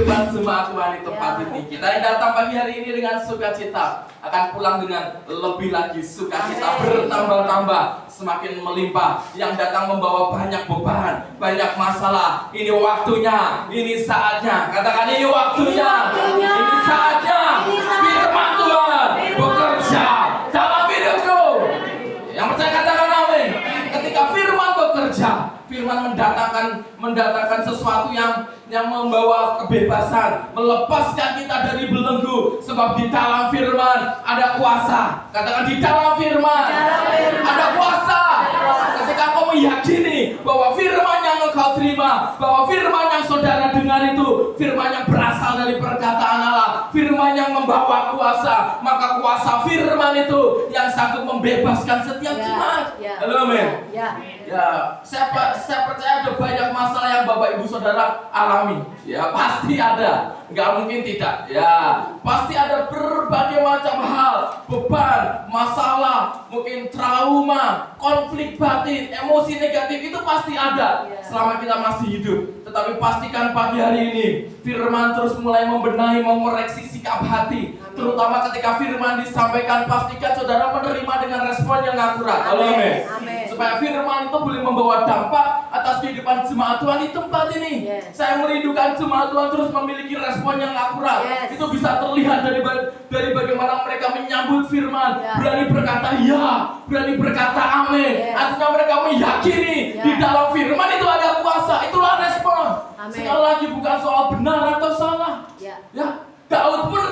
kehidupan jemaat Tuhan di tempat ini. Kita yang datang pagi hari ini dengan sukacita akan pulang dengan lebih lagi sukacita bertambah-tambah, semakin melimpah. Yang datang membawa banyak beban, banyak masalah. Ini waktunya, ini saatnya. Katakan ini waktunya, ini saatnya. Firman Tuhan bekerja dalam hidupku. Yang percaya katakan amin. Ketika firman bekerja, firman mendatangkan sesuatu yang membawa kebebasan, melepaskan kita dari belenggu. Sebab di dalam firman ada kuasa. Katakan di dalam firman ada kuasa. Ketika kau meyakini bahwa firman yang engkau terima, bahwa firman yang saudara dengar itu firman yang berasal dari perkataan Allah, firman yang membawa kuasa, maka kuasa firman itu yang sanggup membebaskan setiap jemaat. Halo, amin. Ya, saya percaya ada banyak masalah yang Bapak Ibu Saudara alami. Ya, pasti ada. Nggak mungkin tidak. Ya, pasti ada berbagai macam hal, beban, masalah, mungkin trauma, konflik batin, emosi negatif itu pasti ada selama kita masih hidup. Tetapi pastikan pagi hari ini firman terus mulai membenahi, mengoreksi sikap hati. Terutama ketika firman disampaikan, pastikan saudara menerima dengan respon yang akurat. Amin. Supaya firman itu boleh membawa dampak atas kehidupan jemaat Tuhan di tempat ini. Saya merindukan jemaat Tuhan terus memiliki respon yang akurat. Itu bisa terlihat dari bagaimana mereka menyambut firman, berani berkata ya, berani berkata amin. Artinya mereka meyakini di dalam firman itu ada kuasa. Itulah respon. Sekali lagi bukan soal benar atau salah. Ya, Daud pun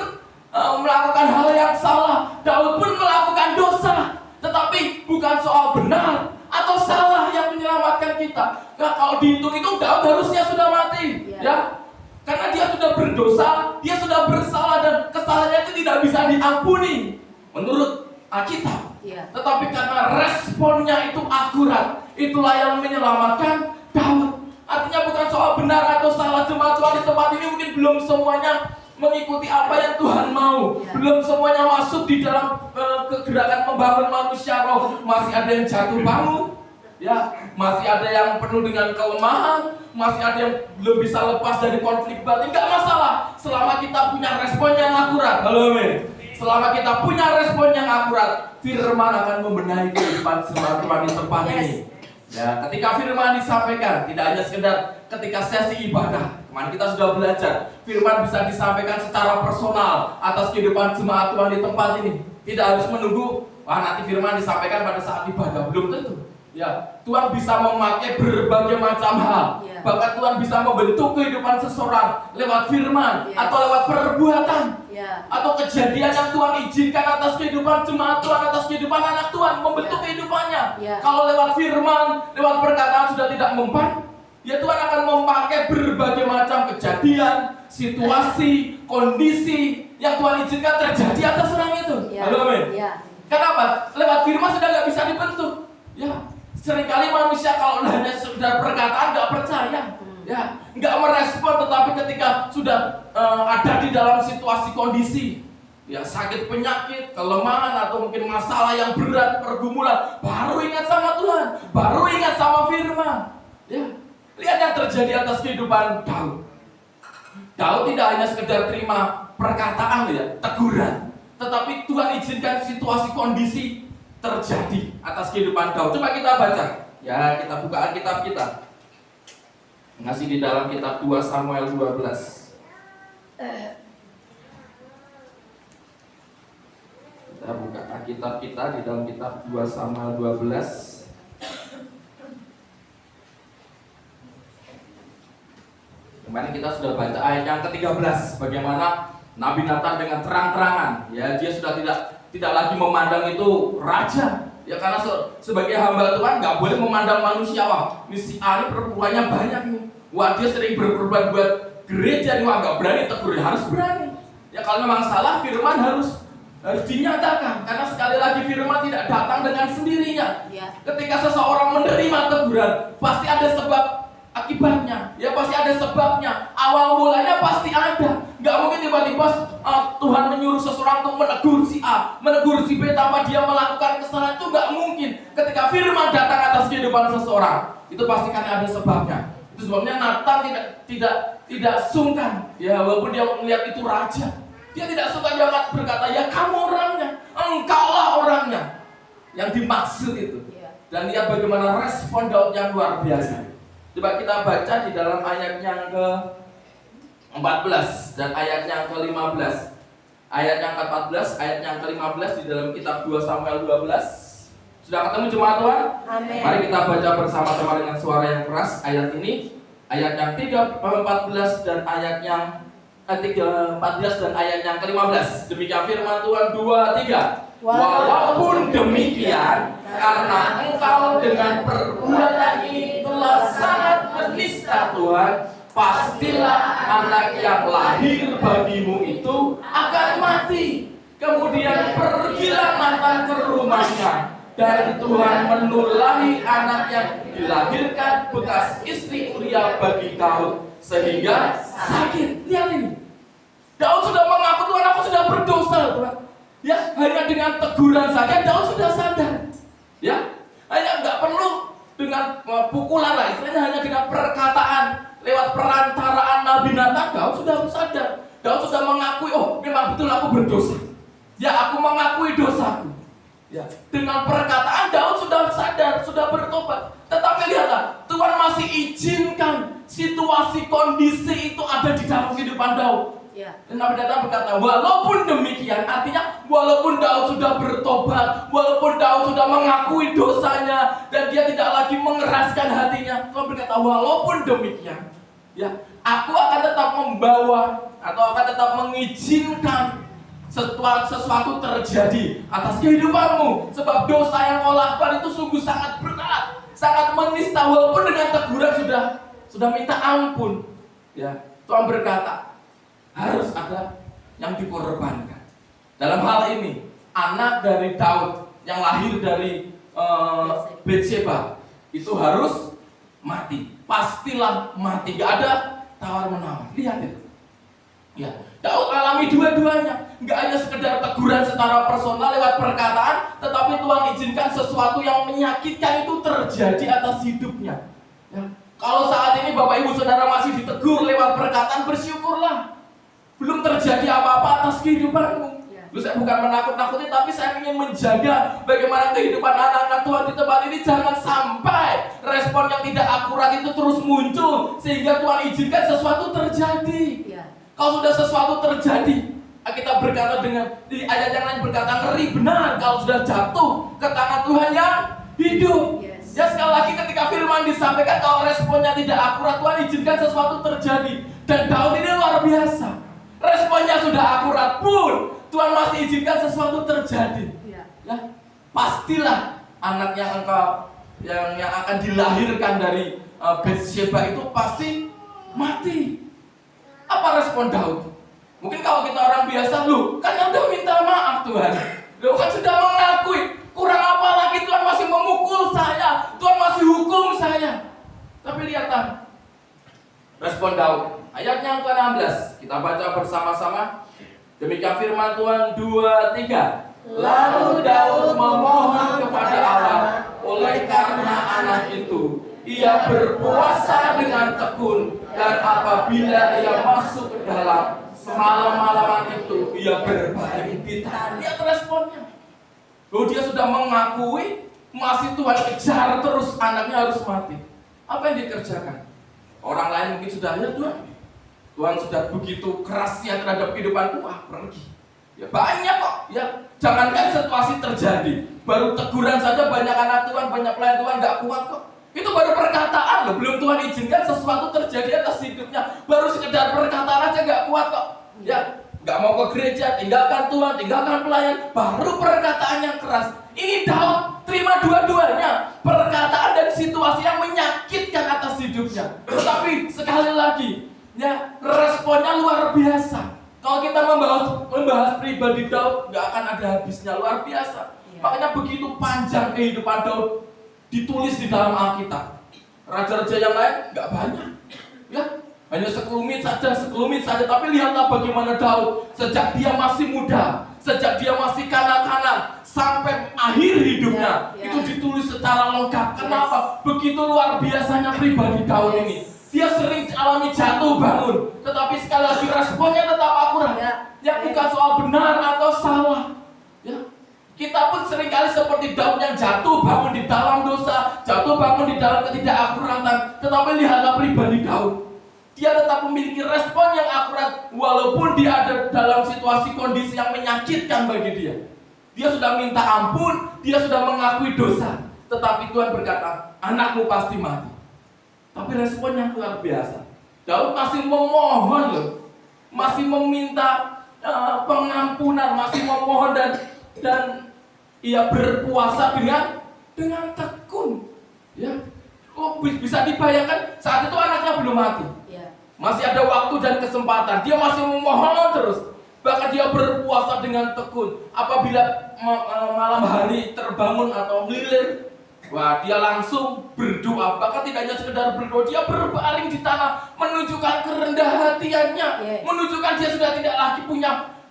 melakukan hal yang salah. Daud pun melakukan dosa. Tetapi bukan soal benar atau salah yang menyelamatkan kita. Nah, kalau dihitung-hitung Daud harusnya sudah mati, ya. Karena dia sudah berdosa, dia sudah bersalah dan kesalahannya itu tidak bisa diampuni menurut Alkitab. Tetapi karena responnya itu akurat, itulah yang menyelamatkan Daud. Artinya bukan soal benar atau salah. Jemaat Tuhan di tempat ini mungkin belum semuanya mengikuti apa yang Tuhan mau. Belum semuanya masuk di dalam kegerakan membangun manusia roh. Masih ada yang jatuh bangun, ya, masih ada yang penuh dengan kelemahan, masih ada yang belum bisa lepas dari konflik batin. Enggak masalah selama kita punya respon yang akurat. Halo, amin. Selama kita punya respon yang akurat, firman akan membenahi kehidupan jemaat Tuhan di tempat ini. Ya, ketika firman disampaikan, tidak hanya sekedar ketika sesi ibadah. Kemarin kita sudah belajar, firman bisa disampaikan secara personal atas kehidupan jemaat Tuhan di tempat ini. Tidak harus menunggu, nanti firman disampaikan pada saat ibadah. Belum tentu. Ya, Tuhan bisa memakai berbagai macam hal. Bahkan Tuhan bisa membentuk kehidupan seseorang lewat firman atau lewat perbuatan. Atau kejadian yang Tuhan izinkan atas kehidupan jemaat Tuhan, atas kehidupan anak Tuhan, membentuk kehidupannya. Kalau lewat firman, lewat perkataan sudah tidak mempan, ya Tuhan akan memakai berbagai macam kejadian, situasi, kondisi yang Tuhan izinkan terjadi atas orang itu. Halo, amin. Kenapa? Lewat firman sudah nggak bisa dibentuk. Ya, seringkali manusia kalau hanya sekedar perkataan nggak percaya. Ya, nggak merespon, tetapi ketika sudah ada di dalam situasi kondisi, ya sakit penyakit, kelemahan atau mungkin masalah yang berat, pergumulan, baru ingat sama Tuhan, baru ingat sama firman. Ya, lihat yang terjadi atas kehidupan Daud. Daud tidak hanya sekedar terima perkataan, ya, teguran, tetapi Tuhan izinkan situasi kondisi terjadi atas kehidupan Daud. Coba kita baca, ya, kita buka Alkitab kita. Masih di dalam kitab 2 Samuel 12. Kita buka Alkitab kita di dalam kitab 2 Samuel 12. Kemarin kita sudah baca ayat yang ke-13, bagaimana Nabi Nathan dengan terang-terangan, ya, dia sudah tidak lagi memandang itu raja. Ya, karena sebagai hamba Tuhan nggak boleh memandang manusia. Wah, ini si A ini perempuannya banyak nih. Wah, dia sering berkorban buat gereja nih. Wah, nggak berani tegur, harus berani. Ya, kalau memang salah, firman harus dinyatakan. Karena sekali lagi firman tidak datang dengan sendirinya. Ketika seseorang menerima teguran, pasti ada sebab akibatnya. Ya, pasti ada sebabnya. Awal mulanya pasti ada. Nggak mungkin tiba-tiba Tuhan menyuruh seseorang untuk menegur si A, menegur si B tanpa dia melakukan kesalahan. Itu nggak mungkin. Ketika firman datang atas kehidupan seseorang, itu pasti kan ada sebabnya. Itu sebabnya Nathan tidak tidak sungkan, ya walaupun dia melihat itu raja, dia tidak sungkan, dia berkata, ya kamu orangnya, engkaulah orangnya yang dimaksud itu. Dan lihat bagaimana respon Daud yang luar biasa. Coba kita baca di dalam ayat yang ke-14 dan ayat yang ke-15. Ayat yang ke-14, ayat yang ke-15 di dalam kitab 2 Samuel 12. Sudah ketemu jemaat Tuhan? Amin. Mari kita baca bersama-sama dengan suara yang keras ayat ini. Ayat yang 14 dan ayat yang 14 dan ayat yang ke-15. Demikian firman Tuhan 2, 3. Walaupun demikian, karena engkau dengan perbuatan ini telah sangat menista Tuhan, pastilah anak yang lahir bagimu itu akan mati. Kemudian pergilah Natan ke rumahnya, dan Tuhan menulahi anak yang dilahirkan bekas istri Uria bagi Daud sehingga sakit. Lihat ini, Daud sudah mengaku, Tuhan aku sudah berdosa Tuhan. Ya, hanya dengan teguran saja Daud sudah sadar. Ya, hanya nggak perlu dengan pukulan lah, istilahnya hanya dengan perkataan. Lewat perantaraan Nabi Natan, Daud sudah sadar. Daud sudah mengakui, oh memang betul aku berdosa. Ya, aku mengakui dosaku. Ya, dengan perkataan Daud sudah sadar, sudah bertobat. Tetapi lihatlah, Tuhan masih izinkan situasi kondisi itu ada di dalam kehidupan Daud. Dan Nabi Natan berkata, walaupun demikian, artinya walaupun Daud sudah bertobat, walaupun Daud sudah mengakui dosanya dan dia tidak lagi mengeraskan hatinya, Tuhan berkata, walaupun demikian, ya, aku akan tetap membawa atau akan tetap mengizinkan sesuatu terjadi atas kehidupanmu, sebab dosa yang kau lakukan itu sungguh sangat berat, sangat menista. Walaupun dengan teguran sudah minta ampun, ya, Tuhan berkata harus ada yang dikorbankan. Dalam hal ini, anak dari Daud yang lahir dari Betsheba itu harus mati. Pastilah mati, gak ada tawar-menawar. Lihat itu. Ya, Daud alami dua-duanya. Gak hanya sekedar teguran secara personal lewat perkataan, tetapi Tuhan izinkan sesuatu yang menyakitkan itu terjadi atas hidupnya. Ya. Kalau saat ini Bapak Ibu Saudara masih ditegur lewat perkataan, bersyukurlah. Belum terjadi apa-apa atas kehidupanmu. Lu, saya bukan menakut-nakuti, tapi saya ingin menjaga bagaimana kehidupan anak-anak Tuhan di tempat ini. Jangan sampai respon yang tidak akurat itu terus muncul sehingga Tuhan izinkan sesuatu terjadi. Kalau sudah sesuatu terjadi, kita berkata dengan di ayat yang lain berkata, ngeri benar kalau sudah jatuh ke tangan Tuhan yang hidup. Ya, sekali lagi ketika firman disampaikan, kalau responnya tidak akurat, Tuhan izinkan sesuatu terjadi. Dan Daud ini luar biasa. Responnya sudah akurat pun Tuhan masih izinkan sesuatu terjadi. Ya, pastilah anak yang akan dilahirkan dari Betsheba itu pasti mati. Apa respon Daud? Mungkin kalau kita orang biasa, lu kan udah minta maaf Tuhan, lu kan sudah mengakui, kurang apa lagi Tuhan masih memukul saya, Tuhan masih hukum saya. Tapi lihatlah respon Daud. Ayat yang ke-16, kita baca bersama-sama. Demikian firman Tuhan 2, 3. Lalu Daud memohon kepada Allah, oleh karena anak itu ia berpuasa dengan tekun, dan apabila ia masuk ke dalam semalam-malaman itu ia berbaring di tanah. Lihat responnya. Loh, dia sudah mengakui, masih Tuhan kejar terus anaknya harus mati. Apa yang dikerjakan? Orang lain mungkin sudah, ya Tuhan sudah begitu kerasnya terhadap kehidupanku, pergi. Ya banyak kok, ya jangankan situasi terjadi, baru teguran saja banyak anak Tuhan, banyak pelayan Tuhan gak kuat kok. Itu baru perkataan loh, belum Tuhan izinkan sesuatu terjadi atas hidupnya. Baru sekedar perkataan aja gak kuat kok. Ya, gak mau ke gereja, tinggalkan Tuhan, tinggalkan pelayan, baru perkataan yang keras. Ini Daud terima dua-duanya, perkataan dan situasi yang menyakitkan atas hidupnya. Tetapi sekali lagi, ya, responnya luar biasa. Kalau kita membahas pribadi Daud, nggak akan ada habisnya, luar biasa. Makanya begitu panjang kehidupan Daud ditulis di dalam Alkitab. Raja-raja yang lain nggak banyak, ya, hanya sekelumit saja. Tapi lihatlah bagaimana Daud sejak dia masih muda, sejak dia masih kanak-kanak sampai akhir hidupnya itu ditulis secara lengkap. Kenapa? Begitu luar biasanya pribadi Daud ini. Dia sering alami jatuh bangun, tetapi sekali lagi responnya tetap akurat. Ya, bukan soal benar atau salah. Ya, kita pun seringkali seperti Daud yang jatuh bangun di dalam dosa, jatuh bangun di dalam ketidakakuratan. Tetapi lihatlah pribadi Daud. Dia tetap memiliki respon yang akurat walaupun dia ada dalam situasi kondisi yang menyakitkan bagi dia. Dia sudah minta ampun, dia sudah mengakui dosa. Tetapi Tuhan berkata, anakmu pasti mati. Tapi responnya luar biasa. Daud masih memohon loh, masih meminta pengampunan, masih memohon dan ia berpuasa dengan tekun. Ya, bisa dibayangkan saat itu anaknya belum mati. Masih ada waktu dan kesempatan. Dia masih memohon terus. Bahkan dia berpuasa dengan tekun. Apabila malam hari terbangun atau melilir, wah, dia langsung berdoa. Bahkan tidak hanya sekedar berdoa, dia berbaring di tanah, menunjukkan kerendah hatiannya, menunjukkan dia sudah tidak lagi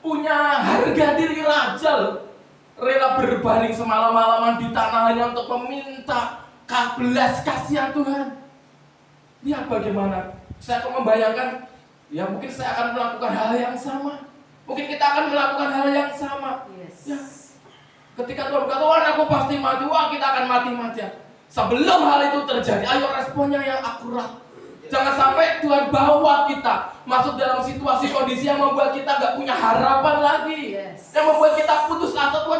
punya harga diri raja loh. Rela berbaring semalam-malaman di tanah hanya untuk meminta belas kasihan Tuhan. Lihat bagaimana. Saya akan membayangkan, ya mungkin saya akan melakukan hal yang sama. Mungkin kita akan melakukan hal yang sama. Ya. Ketika Tuhan berkata, anakku pasti mati, kita akan mati-matian. Sebelum hal itu terjadi, ayo responnya yang akurat. Jangan sampai Tuhan bawa kita masuk dalam situasi kondisi yang membuat kita gak punya harapan lagi. Yang membuat kita putus asa, Tuhan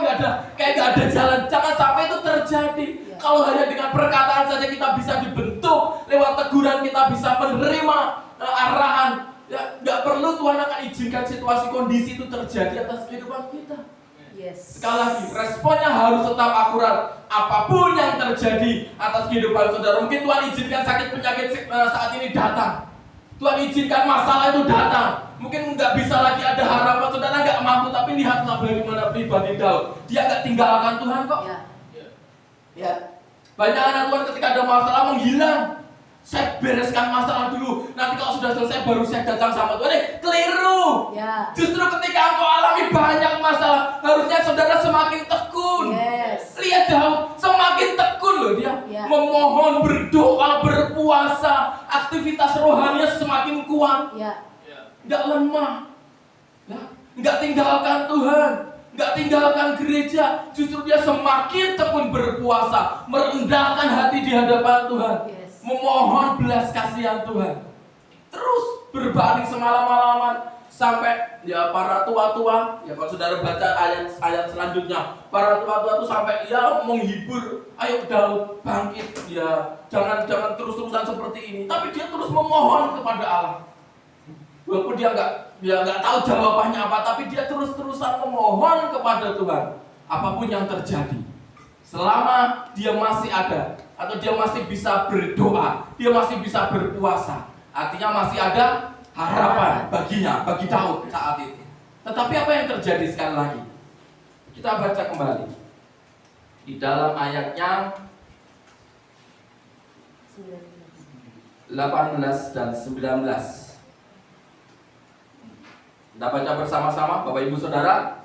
kayak gak ada jalan. Jangan sampai itu terjadi. Kalau hanya dengan perkataan saja kita bisa dibentuk, lewat teguran kita bisa menerima arahan. Ya, gak perlu Tuhan akan izinkan situasi kondisi itu terjadi atas kehidupan kita. Sekali lagi, responnya harus tetap akurat. Apapun yang terjadi atas kehidupan saudara, mungkin Tuhan izinkan sakit penyakit saat ini datang. Tuhan izinkan masalah itu datang. Mungkin nggak bisa lagi ada harapan, saudara nggak mampu. Tapi lihatlah bagaimana pribadi Daud. Dia nggak tinggalkan Tuhan kok. Ya. Banyak anak Tuhan ketika ada masalah menghilang. Saya bereskan masalah dulu. Nanti kalau sudah selesai baru saya datang sama Tuhan. Keliru. Justru ketika engkau alami banyak masalah, harusnya saudara semakin tekun. Lihat Daud, semakin tekun loh dia. Memohon, berdoa, berpuasa, aktivitas rohaninya semakin kuat. Nggak lemah. Nggak tinggalkan Tuhan, nggak tinggalkan gereja. Justru dia semakin tekun berpuasa, merendahkan hati di hadapan Tuhan. Memohon belas kasihan Tuhan. Terus berbaring semalam-malaman sampai ya para tua-tua, ya kalau saudara baca ayat selanjutnya, para tua-tua itu sampai ya menghibur, ayo Daud bangkit, ya jangan terus-terusan seperti ini. Tapi dia terus memohon kepada Allah. Walaupun dia nggak tahu jawabannya apa, tapi dia terus-terusan memohon kepada Tuhan. Apapun yang terjadi, selama dia masih ada, atau dia masih bisa berdoa, dia masih bisa berpuasa, artinya masih ada harapan baginya, bagi Daud saat itu. Tetapi apa yang terjadi sekali lagi? Kita baca kembali di dalam ayatnya 18 dan 19. Kita baca bersama-sama Bapak Ibu Saudara.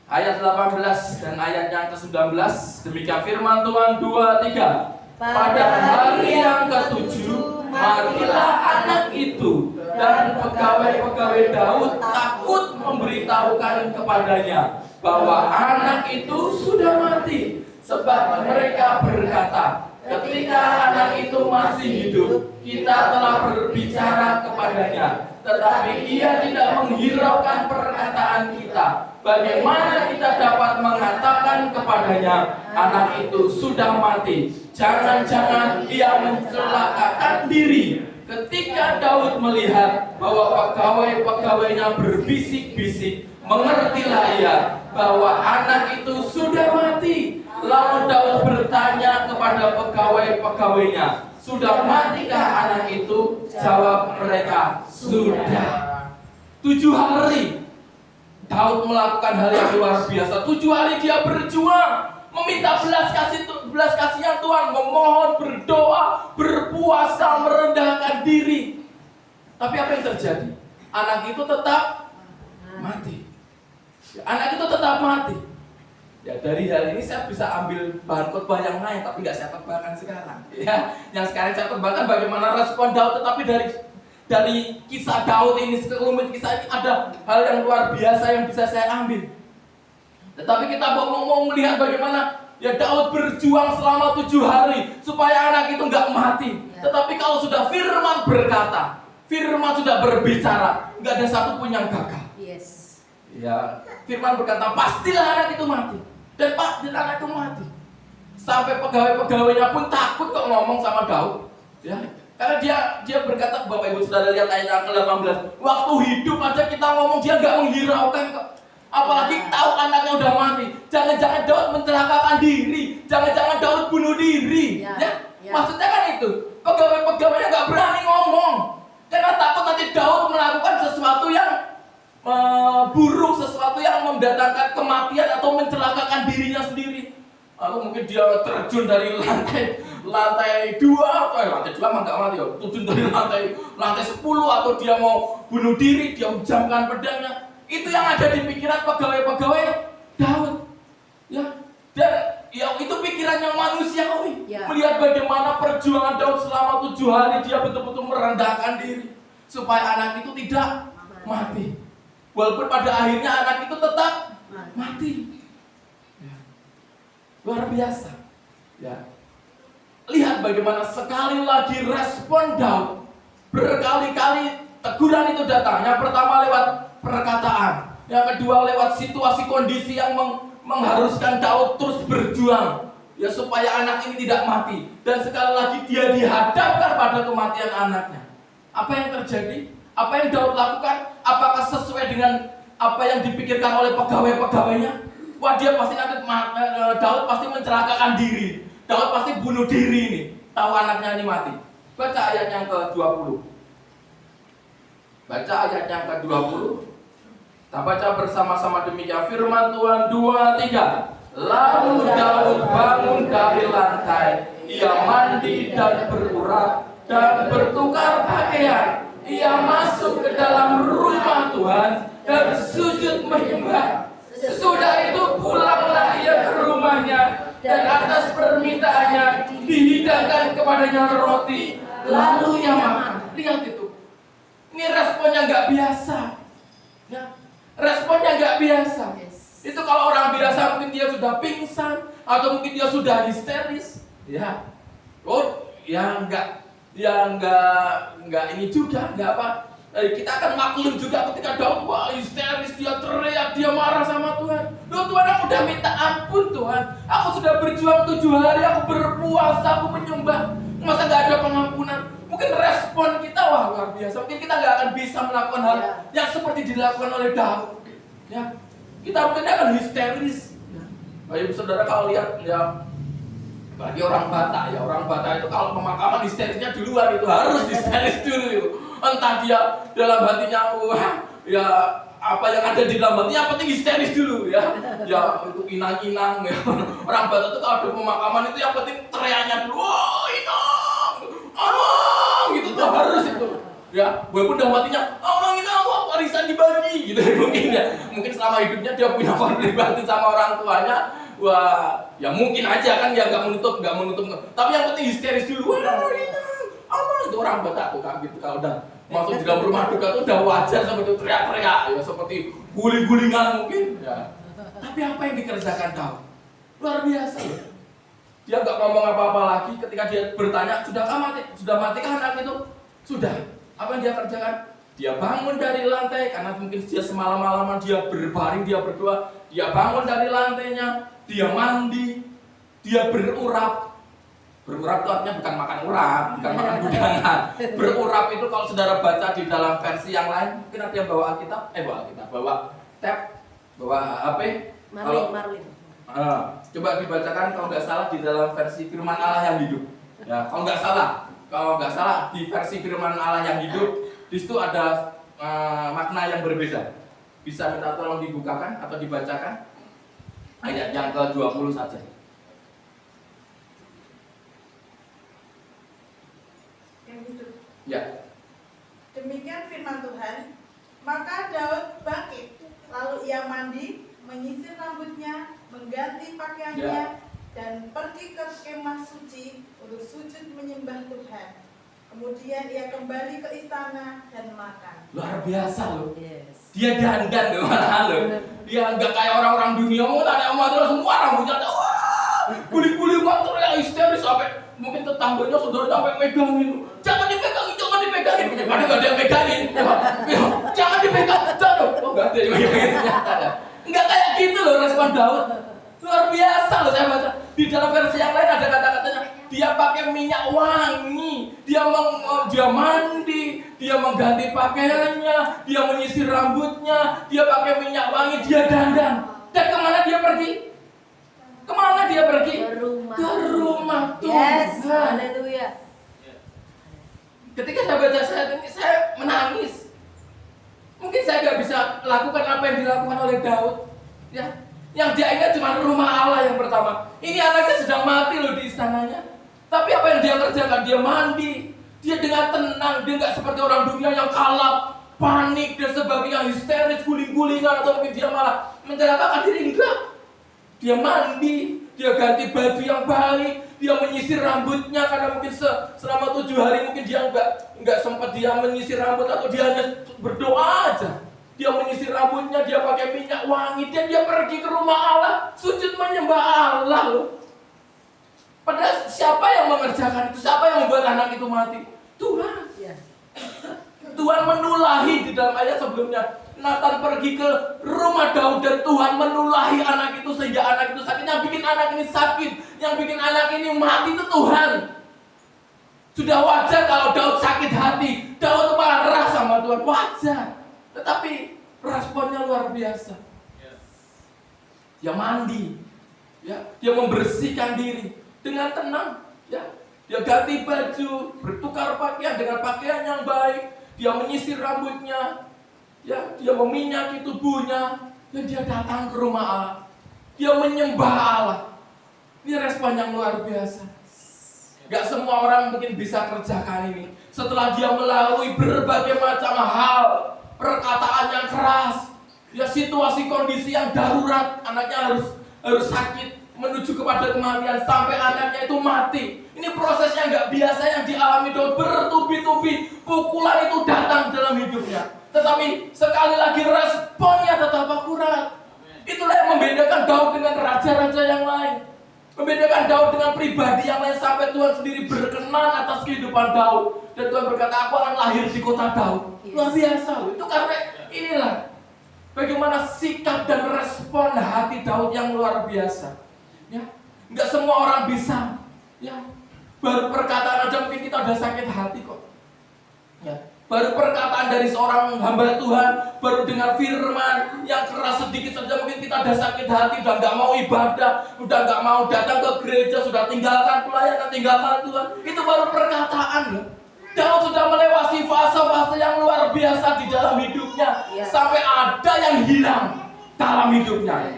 Ayat 18 dan ayat yang ke-19, demikian firman Tuhan 2-3. Pada hari yang ke-7, marilah anak itu dan pegawai-pegawai Daud takut memberitahukan kepadanya bahwa anak itu sudah mati. Sebab mereka berkata, ketika anak itu masih hidup, kita telah berbicara kepadanya, tetapi ia tidak menghiraukan perkataan kita. Bagaimana kita dapat mengatakan kepadanya, anak itu sudah mati? Jangan-jangan ia mencelakakan diri. Ketika Daud melihat bahwa pegawai-pegawainya berbisik-bisik, mengertilah ia bahwa anak itu sudah mati. Lalu Daud bertanya kepada pegawai-pegawainya, sudah matikah anak itu? Jawab mereka, sudah. 7 hari Daud melakukan hal yang luar biasa. 7 hari dia berjuang, meminta belas kasihan Tuhan, memohon, berdoa, berpuasa, merendahkan diri. Tapi apa yang terjadi? Anak itu tetap mati. Anak itu tetap mati. Ya dari hal ini saya bisa ambil bahan khotbah yang lain, tapi nggak saya khotbahkan sekarang. Ya, yang sekarang saya khotbahkan bagaimana respon Daud, tetapi dari kisah Daud ini, sekelumit kisah ini ada hal yang luar biasa yang bisa saya ambil. Tetapi kita mau melihat bagaimana ya Daud berjuang selama 7 hari supaya anak itu nggak mati. Tetapi kalau sudah firman berkata, firman sudah berbicara, nggak ada satupun yang gagal. Yes. Ya, firman berkata pastilah anak itu mati. Dan anak itu mati. Sampai pegawai-pegawainya pun takut kok ngomong sama Daud. Ya, karena dia berkata, Bapak Ibu Saudara lihat ayat yang ke-18. Waktu hidup aja kita ngomong dia nggak menghiraukan kok. Apalagi tahu anaknya udah mati. Jangan-jangan Daud mencelakakan diri. Jangan-jangan Daud bunuh diri. Ya. Maksudnya kan itu. Pegawai-pegawainya nggak berani ngomong. Karena takut nanti Daud melakukan sesuatu yang buruk, sesuatu yang mendatangkan kematian atau mencelakakan dirinya sendiri. Atau mungkin dia terjun dari lantai 2 atau lantai 2 mah nggak mati ya. Terjun dari lantai 10 atau dia mau bunuh diri, dia hujamkan pedangnya. Itu yang ada di pikiran pegawai-pegawai Daud. Ya. Dan ya itu pikiran yang manusiawi. Melihat bagaimana perjuangan Daud selama 7 hari, dia betul-betul merendahkan diri supaya anak itu tidak mati. Walaupun pada akhirnya anak itu tetap mati. Ya. Luar biasa. Ya. Lihat bagaimana sekali lagi respon Daud. Berkali-kali teguran itu datang. Yang pertama lewat perkataan, yang kedua lewat situasi kondisi yang mengharuskan Daud terus berjuang, ya supaya anak ini tidak mati. Dan sekali lagi dia dihadapkan pada kematian anaknya. Apa yang terjadi? Apa yang Daud lakukan? Apakah sesuai dengan apa yang dipikirkan oleh pegawai-pegawainya? Wah, dia pasti nanti Daud pasti mencelakakan diri. Daud pasti bunuh diri ini. Tahu anaknya ini mati. Baca ayat yang ke-20. Baca ayat yang ke-20. Kita baca bersama-sama demikian firman Tuhan 2-3. Lalu Daud bangun dari lantai. Ia mandi dan berurap dan bertukar pakaian. Ia masuk ke dalam rumah Tuhan dan sujud menyembah. Sesudah itu pulanglah ia ke rumahnya dan atas permintaannya dihidangkan kepadanya roti. Lalu ia makan. Lihat itu. Ini responnya nggak biasa. Ya. Responnya nggak biasa. Itu kalau orang biasa mungkin dia sudah pingsan atau mungkin dia sudah histeris. Ya. Oh, ya nggak ini juga, nggak apa. Kita akan maklum juga ketika Daud wah histeris, dia teriak, dia marah sama Tuhan. Loh Tuhan, aku udah minta ampun Tuhan. Aku sudah berjuang 7 hari, aku berpuasa, aku menyembah. Masa nggak ada pengampunan? Mungkin respon kita wah luar biasa. Mungkin kita nggak akan bisa melakukan hal yang seperti dilakukan oleh Daud. Ya, kita mungkin akan histeris. Ya. Baik saudara kalau lihat ya. Bagi orang Batak ya, orang Batak itu kalau pemakaman histerisnya duluan, itu harus histeris dulu itu. Entah dia dalam hatinya wah ya apa yang ada di dalam hatinya, yang penting histeris dulu ya. Ya itu inang-inang ya. Orang Batak itu kalau ada pemakaman itu yang penting teriaknya dulu, wah inang, amang gitu tuh harus itu. Ya, walaupun dalam hatinya amang inang, warisan dibagi gitu mungkin ya. Mungkin selama hidupnya dia punya konflik sama orang tuanya. Wah, ya mungkin aja kan dia nggak menutup. Tapi yang penting histeris dulu. Wah, apa itu orang Batak tuh kan gitu kalau udah masuk di dalam rumah duka tuh udah wajar seperti teriak-teriak, ya seperti guling-gulingan mungkin. Ya. Tapi apa yang dikerjakan Daud? Luar biasa. Dia nggak ngomong apa-apa lagi ketika dia bertanya, sudah matikah anak itu? Sudah. Apa yang dia kerjakan? Dia bangun dari lantai karena mungkin dia semalam-malaman dia berbaring, dia berdoa. Dia bangun dari lantainya, dia mandi, dia berurap. Berurap itu artinya bukan makan urap, bukan makan gudangan. Berurap itu kalau saudara baca di dalam versi yang lain, mungkin ada yang bawa Alkitab, bawa tab, bawa HP. Marlin. Coba dibacakan kalau nggak salah di dalam versi firman Allah yang hidup. Ya, kalau nggak salah di versi firman Allah yang hidup, di situ ada makna yang berbeda. Bisa minta tolong dibukakan atau dibacakan ayat yang ke-20 saja. Yang hidup. Ya. Demikian firman Tuhan. Maka Daud bangkit, lalu ia mandi, menyisir rambutnya, mengganti pakaiannya, Ya. dan pergi ke kemah suci untuk sujud menyembah Tuhan. Kemudian ia kembali ke istana dan makan. Luar biasa loh. Yes. Dia dandan loh, malah loh. Dia nggak kayak orang-orang dunia, mau tanya sama terus semua rambutnya ada, wah, kuli-kuli motor yang histeris sampai mungkin tetangganya saudara sampai megangin. Jangan dipegangin, jangan dipegangin. Mana nggak ada yang megangin. Ya, jangan dipegang, jangan. Oh nggak ada yang megangin ternyata. Nggak kayak gitu loh respon Daud. Luar biasa loh saya baca. Di dalam versi yang lain ada kata-katanya, dia pakai minyak wangi, dia mandi, dia mengganti pakaiannya, dia menyisir rambutnya, dia pakai minyak wangi, dia dandan. Dan kemana dia pergi? Kemana dia pergi? Ke rumah Yes. Tuhan. Haleluya. Ketika saya baca saya menangis. Mungkin saya nggak bisa lakukan apa yang dilakukan oleh Daud. Ya, yang dia ingat cuma rumah Allah yang pertama. Ini anaknya sedang mati loh di istananya. Tapi apa yang dia kerjakan? Dia mandi. Dia dengan tenang. Dia nggak seperti orang dunia yang kalap, panik dan sebagainya, histeris, guling-gulingan, atau mungkin dia malah mencelakakan diri. Enggak. Dia mandi. Dia ganti baju yang baik. Dia menyisir rambutnya karena mungkin selama 7 hari mungkin dia nggak sempat dia menyisir rambut, atau dia hanya berdoa aja. Dia menyisir rambutnya, dia pakai minyak wangi, dan dia pergi ke rumah Allah, sujud menyembah Allah loh. Padahal siapa yang mengerjakan itu? Siapa yang membuat anak itu mati? Tuhan. Ya. Tuhan menulahi di dalam ayat sebelumnya. Nathan pergi ke rumah Daud dan Tuhan menulahi anak itu sehingga anak itu sakit. Yang bikin anak ini sakit, yang bikin anak ini mati itu Tuhan. Sudah wajar kalau Daud sakit hati, Daud marah sama Tuhan, wajar. Tetapi responnya luar biasa. Dia mandi, ya, dia membersihkan diri dengan tenang, ya. Dia ganti baju, bertukar pakaian dengan pakaian yang baik, dia menyisir rambutnya, ya, dia meminyaki tubuhnya, dan dia datang ke rumah Allah. Dia menyembah Allah. Ini respon yang luar biasa. Gak semua orang mungkin bisa kerjakan ini. Setelah dia melalui berbagai macam hal, perkataan yang keras, ya, situasi kondisi yang darurat, anaknya harus sakit, menuju kepada kematian, sampai anaknya itu mati. Ini prosesnya nggak biasa yang dialami Daud, bertubi-tubi pukulan itu datang dalam hidupnya. Tetapi sekali lagi responnya tetap akurat. Itulah yang membedakan Daud dengan raja-raja yang lain. Membedakan Daud dengan pribadi yang lain, sampai Tuhan sendiri berkenan atas kehidupan Daud. Dan Tuhan berkata, aku akan lahir di kota Daud. Luar biasa loh. Itu karena inilah bagaimana sikap dan respon hati Daud yang luar biasa. Ya, nggak semua orang bisa. Ya, baru perkataan aja mungkin kita udah sakit hati kok. Ya, baru perkataan dari seorang hamba Tuhan, baru dengar firman yang keras sedikit saja mungkin kita udah sakit hati, udah nggak mau ibadah, udah nggak mau datang ke gereja, sudah tinggalkan pelayanan, tinggalkan Tuhan. Itu baru perkataan loh. Daud sudah melewati fase-fase yang luar biasa di dalam hidupnya, sampai ada yang hilang dalam hidupnya.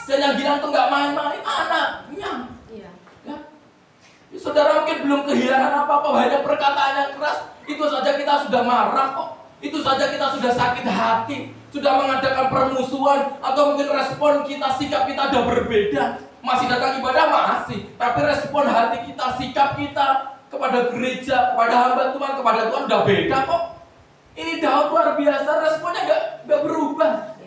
Dan yang hilang tuh nggak main-main, anaknya. Iya. Ya. Saudara mungkin belum kehilangan apa-apa, hanya perkataan yang keras. Itu saja kita sudah marah kok. Itu saja kita sudah sakit hati, sudah mengadakan permusuhan, atau mungkin respon kita, sikap kita sudah berbeda. Masih datang ibadah masih, tapi respon hati kita, sikap kita kepada gereja, kepada hamba Tuhan, kepada Tuhan sudah beda kok. Ini Daud luar biasa, responnya nggak berubah.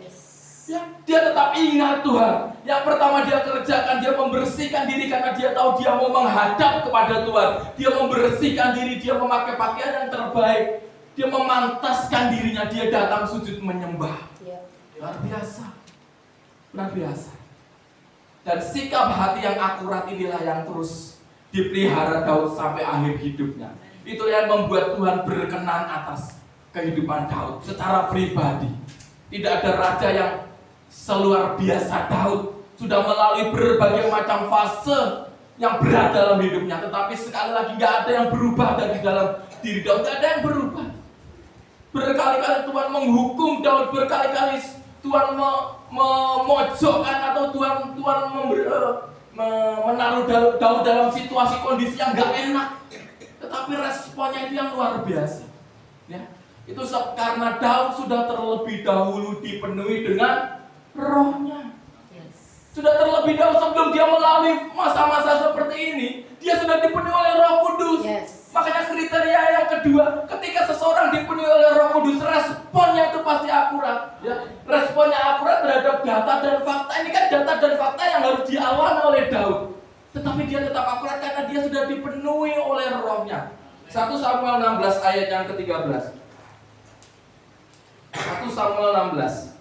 Ya, dia tetap ingat Tuhan. Yang pertama dia kerjakan, dia membersihkan diri karena dia tahu dia mau menghadap kepada Tuhan. Dia membersihkan diri, dia memakai pakaian yang terbaik. Dia memantaskan dirinya, dia datang sujud menyembah. Luar biasa. Luar biasa. Dan sikap hati yang akurat inilah yang terus dipelihara Daud sampai akhir hidupnya. Itu yang membuat Tuhan berkenan atas kehidupan Daud secara pribadi. Tidak ada raja yang seluar biasa Daud, sudah melalui berbagai macam fase yang berat dalam hidupnya, tetapi sekali lagi nggak ada yang berubah dari dalam diri Daud, nggak ada yang berubah. Berkali-kali Tuhan menghukum Daud, berkali-kali Tuhan memojokkan atau Tuhan menaruh Daud dalam situasi kondisi yang nggak enak, tetapi responnya itu yang luar biasa. Ya, itu karena Daud sudah terlebih dahulu dipenuhi dengan rohnya. Yes. Sudah terlebih dahulu sebelum dia melalui masa-masa seperti ini, dia sudah dipenuhi oleh Roh Kudus. Yes. Makanya kriteria yang kedua, ketika seseorang dipenuhi oleh Roh Kudus, responnya itu pasti akurat. Ya. Responnya akurat terhadap data dan fakta. Ini kan data dan fakta yang harus dialami oleh Daud. Tetapi dia tetap akurat karena dia sudah dipenuhi oleh rohnya. 1 Samuel 16 ayat yang ke-13. 1 Samuel 16.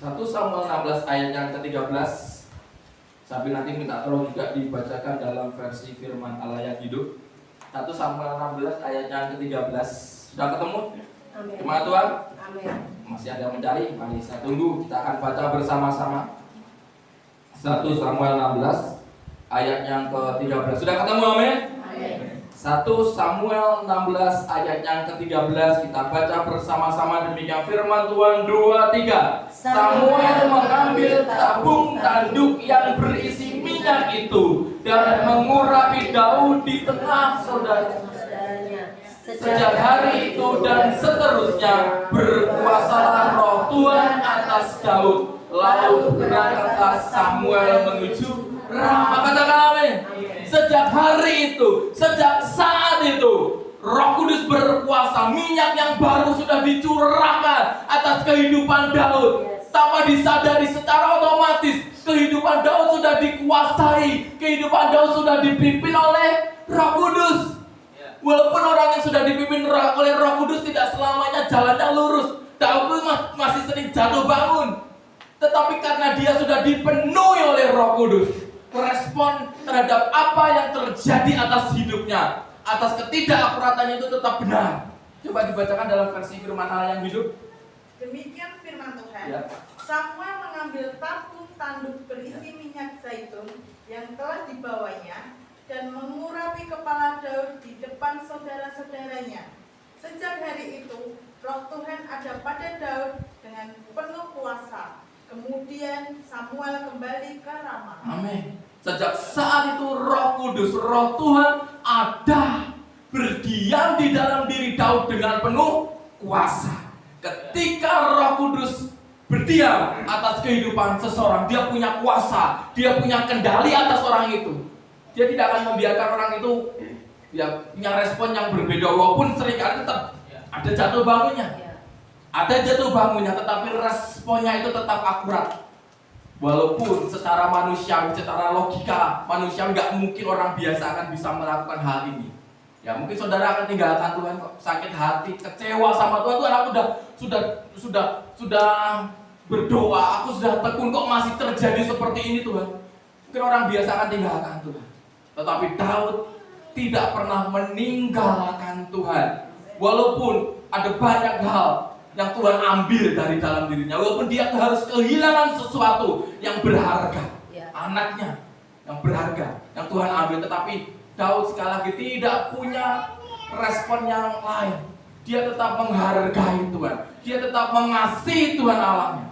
1 Samuel 16 ayat yang ke-13. Sambil nanti minta tolong juga dibacakan dalam versi firman Allah yang hidup. 1 Samuel 16 ayat yang ke-13. Sudah ketemu? Amin. Gimana Tuhan? Amin. Masih ada yang mencari? Mari saya tunggu, kita akan baca bersama-sama. 1 Samuel 16 ayat yang ke-13. Sudah ketemu, amin? Amin. 1 Samuel 16 ayat yang ke-13 kita baca bersama-sama, demikian firman Tuhan. 2, 3. Samuel mengambil tabung tanduk yang berisi minyak itu dan mengurapi Daud di tengah saudaranya. Sejak hari itu dan seterusnya berkuasalah Roh Tuhan atas Daud. Lalu berangkatlah Samuel menuju Rama. Katakan amin. Sejak hari itu, sejak saat itu, Roh Kudus berkuasa. Minyak yang baru sudah dicurahkan atas kehidupan Daud. Tanpa disadari, secara otomatis kehidupan Daud sudah dikuasai. Kehidupan Daud sudah dipimpin oleh Roh Kudus. Walaupun orang yang sudah dipimpin oleh Roh Kudus tidak selamanya jalannya lurus. Daud pun masih sering jatuh bangun. Tetapi karena dia sudah dipenuhi oleh Roh Kudus, respon terhadap apa yang terjadi atas hidupnya, atas ketidakakuratannya itu tetap benar. Coba dibacakan dalam versi firman Allah yang hidup. Demikian firman Tuhan. Ya. Samuel mengambil tabung tanduk berisi minyak zaitun yang telah dibawanya dan mengurapi kepala Daud di depan saudara-saudaranya. Sejak hari itu, Roh Tuhan ada pada Daud dengan penuh kuasa. Kemudian Samuel kembali ke Rama. Amin. Sejak saat itu Roh Kudus, Roh Tuhan ada berdiam di dalam diri Daud dengan penuh kuasa. Ketika Roh Kudus berdiam atas kehidupan seseorang, dia punya kuasa, dia punya kendali atas orang itu. Dia tidak akan membiarkan orang itu ya punya respon yang berbeda, walaupun seringkali tetap ada jatuh bangunnya. Ada jatuh bangunnya, tetapi responnya itu tetap akurat. Walaupun secara manusiawi, secara logika manusiawi nggak mungkin orang biasa akan bisa melakukan hal ini. Ya mungkin saudara akan tinggalkan Tuhan kok, sakit hati, kecewa sama Tuhan. Tuhan, aku sudah berdoa, aku sudah tekun, kok masih terjadi seperti ini Tuhan. Mungkin orang biasa akan tinggalkan Tuhan. Tetapi Daud tidak pernah meninggalkan Tuhan. Walaupun ada banyak hal yang Tuhan ambil dari dalam dirinya, walaupun dia harus kehilangan sesuatu yang berharga, anaknya yang berharga yang Tuhan ambil, tetapi Daud sekali lagi tidak punya respon yang lain. Dia tetap menghargai Tuhan, dia tetap mengasihi Tuhan Allahnya,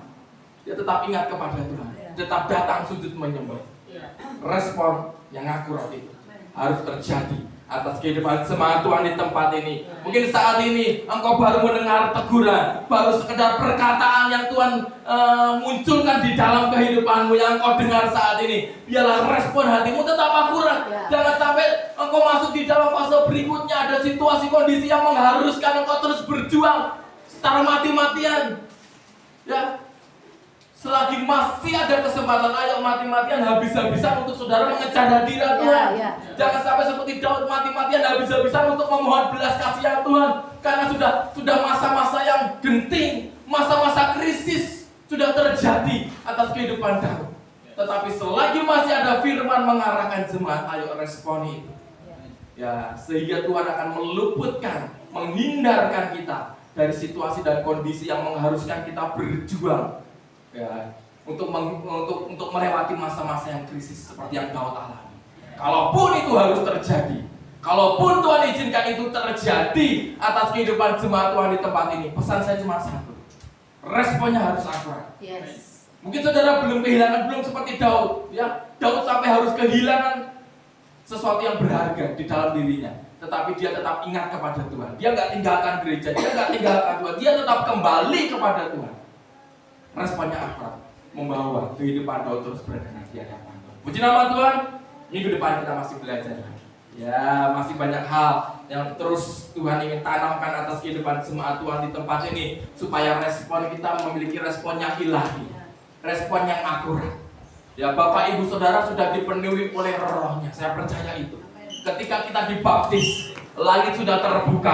dia tetap ingat kepada Tuhan, tetap datang sujud menyembah. Respon yang akurat itu harus terjadi atas kehidupan jemaat Tuhan di tempat ini. Mungkin saat ini engkau baru mendengar teguran, baru sekedar perkataan yang Tuhan munculkan di dalam kehidupanmu yang engkau dengar saat ini. Biarlah respon hatimu tetap akurat. Jangan sampai engkau masuk di dalam fase berikutnya, ada situasi kondisi yang mengharuskan engkau terus berjuang secara mati-matian. Ya. Selagi masih ada kesempatan, ayo mati-matian, habis-habisan untuk saudara mengejar hadirat Tuhan. Jangan sampai seperti Daud mati-matian, habis-habisan untuk memohon belas kasihan Tuhan. Karena sudah masa-masa yang genting, masa-masa krisis sudah terjadi atas kehidupan Daud. Tetapi selagi masih ada firman mengarahkan jemaat, ayo responi itu. Ya, sehingga Tuhan akan meluputkan, menghindarkan kita dari situasi dan kondisi yang mengharuskan kita berjuang. Ya, untuk melewati masa-masa yang krisis seperti yang Daud alami. Kalaupun itu harus terjadi, kalaupun Tuhan izinkan itu terjadi atas kehidupan jemaat Tuhan di tempat ini, pesan saya cuma satu: responnya harus akurat. Mungkin saudara belum seperti Daud, ya. Daud sampai harus kehilangan sesuatu yang berharga di dalam dirinya. tetapi dia tetap ingat kepada Tuhan. Dia nggak tinggalkan gereja, dia nggak tinggalkan Tuhan, dia tetap kembali kepada Tuhan. Responnya apa? Membawa kehidupan Daud terus berkenan di hadapan Tuhan. Puji nama Tuhan. Minggu depan kita masih belajar lagi. Ya, masih banyak hal yang terus Tuhan ingin tanamkan atas kehidupan semua Tuhan di tempat ini, supaya respon kita memiliki respon yang ilahi, respon yang akurat. Ya, Bapak Ibu Saudara sudah dipenuhi oleh Roh-Nya. Saya percaya itu. Ketika kita dibaptis, langit sudah terbuka.